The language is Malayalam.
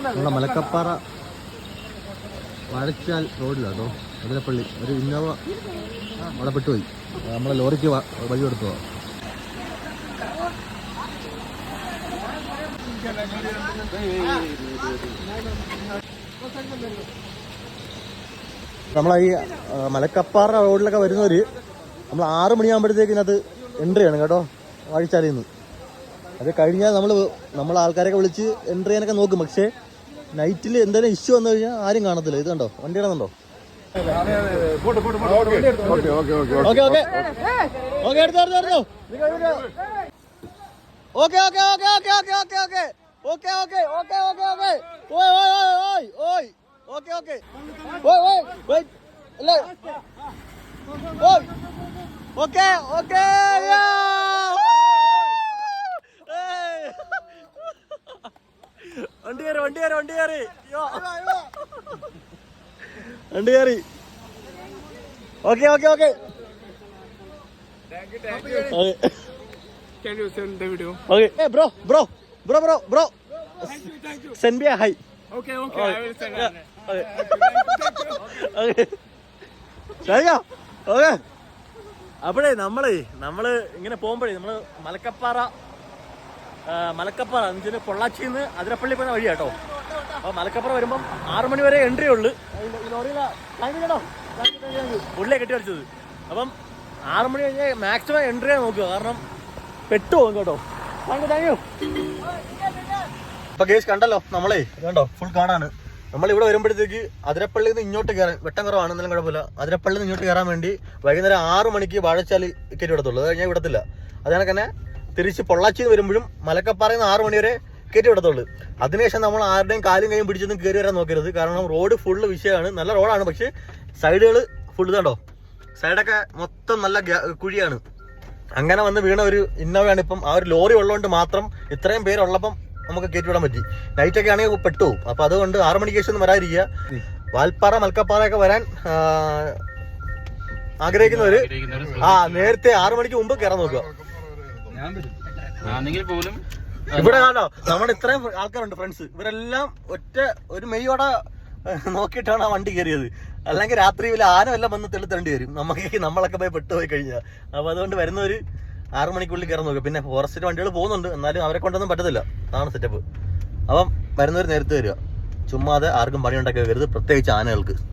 നമ്മുടെ മലക്കപ്പാറ വാഴച്ചാൽ റോഡിലാട്ടോ അതിരപ്പള്ളി ഒരു ഇന്നോവ അവിടെ പെട്ടുപോയി. നമ്മളെ ലോറിക്ക് വഴി കൊടുത്തോ. നമ്മളെ ഈ മലക്കപ്പാറ റോഡിലൊക്കെ വരുന്നവര് നമ്മൾ 6 മണിയാകുമ്പോഴത്തേക്കിനകത്ത് എൻട്രി ആണ് കേട്ടോ വാഴച്ചാലിൽ നിന്ന്. അത് കഴിഞ്ഞാൽ നമ്മൾ ആൾക്കാരൊക്കെ വിളിച്ച് എൻട്രി ചെയ്യാനൊക്കെ നോക്കും. പക്ഷേ നൈറ്റിൽ എന്തെങ്കിലും ഇഷ്യൂ വന്നു കഴിഞ്ഞാൽ ആരും കാണത്തില്ല. ഇത് കണ്ടോ, വണ്ടി ഇടുന്നുണ്ടോ? വണ്ടി കയറി. Okay okay okay. Can you send the video? Okay. Hey bro. Send me a hi. Okay. I will send it. Okay. ശരിയാ. ഓക്കെ. അപ്പോഴേ നമ്മള് ഇങ്ങനെ പോകുമ്പോഴേ നമ്മള് മലക്കപ്പാറ എന്നുവെച്ചാൽ പൊള്ളാച്ചിന്ന് അതിരപ്പള്ളി പോകുന്ന വഴി കേട്ടോ. അപ്പൊ മലക്കപ്പാറ വരുമ്പം 6 മണി വരെ എൻട്രി ഉള്ളു. ഉള്ളിലെ കെട്ടി വരച്ചത്. അപ്പം 6 മണി കഴിഞ്ഞാൽ മാക്സിമം എൻട്രി ചെയ്യാൻ നോക്കുക, കാരണം പെട്ടുപോകും കേട്ടോ. അപ്പൊ ഗേസ് കണ്ടല്ലോ, നമ്മളേ കണ്ടോ ഫുൾ കാണാണ്. നമ്മളിവിടെ വരുമ്പോഴത്തേക്ക് അതിരപ്പള്ളിയിൽ നിന്ന് ഇങ്ങോട്ട് കയറാൻ വെട്ടം കുറവാണ്, എന്നാലും കുഴപ്പമില്ല. അതിരപ്പള്ളിയിൽ നിന്ന് ഇങ്ങോട്ട് കയറാൻ വേണ്ടി വൈകുന്നേരം 6 മണിക്ക് വാഴച്ചാലി ടിക്കറ്റ് വിടത്തുള്ളൂ. അത് കഴിഞ്ഞാൽ വിടത്തില്ല. അതുപോലെ തന്നെ തിരിച്ച് പൊള്ളാച്ചിന്ന് വരുമ്പോഴും മലക്കപ്പാറയിൽ നിന്ന് 6 മണി വരെ കയറ്റി വിടത്തുള്ളൂ. അതിനുശേഷം നമ്മൾ ആരുടെയും കാലും കൈയും പിടിച്ചൊന്നും കയറി വരാൻ നോക്കരുത്, കാരണം റോഡ് ഫുള്ള് വിഷയമാണ്. നല്ല റോഡാണ്, പക്ഷേ സൈഡുകൾ ഫുള്ള് കണ്ടോ, സൈഡൊക്കെ മൊത്തം നല്ല കുഴിയാണ്. അങ്ങനെ വന്ന് വീണ ഒരു ഇന്നോവയാണ് ഇപ്പം. ആ ഒരു ലോറി ഉള്ളതുകൊണ്ട് മാത്രം ഇത്രയും പേരുള്ളപ്പം നമുക്ക് കയറ്റി വിടാൻ പറ്റി. നൈറ്റൊക്കെ ആണെങ്കിൽ പെട്ടുപോകും. അപ്പം അതുകൊണ്ട് 6 മണിക്ക് ശേഷം ഒന്നും വരാതിരിക്കുക. വാൽപ്പാറ മലക്കപ്പാറയൊക്കെ വരാൻ ആഗ്രഹിക്കുന്നവര് നേരത്തെ 6 മണിക്ക് മുമ്പ് കയറാൻ നോക്കുക. ഇവിടെ കാണോ നമ്മുടെ ഇത്രയും ആൾക്കാരുണ്ട് ഫ്രണ്ട്സ്. ഇവരെല്ലാം ഒരു മെയ്യോടെ നോക്കിയിട്ടാണ് ആ വണ്ടി കയറിയത്. അല്ലെങ്കിൽ രാത്രി വല്ല ആന വല്ലതും വന്ന് തെളിത്തേണ്ടി വരും നമ്മളൊക്കെ പോയി പെട്ടുപോയി കഴിഞ്ഞാൽ. അപ്പോൾ അതുകൊണ്ട് വരുന്നവര് 6 മണിക്കുള്ളിൽ കയറാൻ നോക്കുക. പിന്നെ ഫോറസ്റ്റിന്റെ വണ്ടികൾ പോകുന്നുണ്ട്, എന്നാലും അവരെ കൊണ്ടൊന്നും പറ്റത്തില്ല. അതാണ് സെറ്റപ്പ്. അപ്പം വരുന്നവർ നേരത്തെ വരിക. ചുമ്മാതെ ആർക്കും പണി ഉണ്ടാക്കി വരരുത്, പ്രത്യേകിച്ച് ആനകൾക്ക്.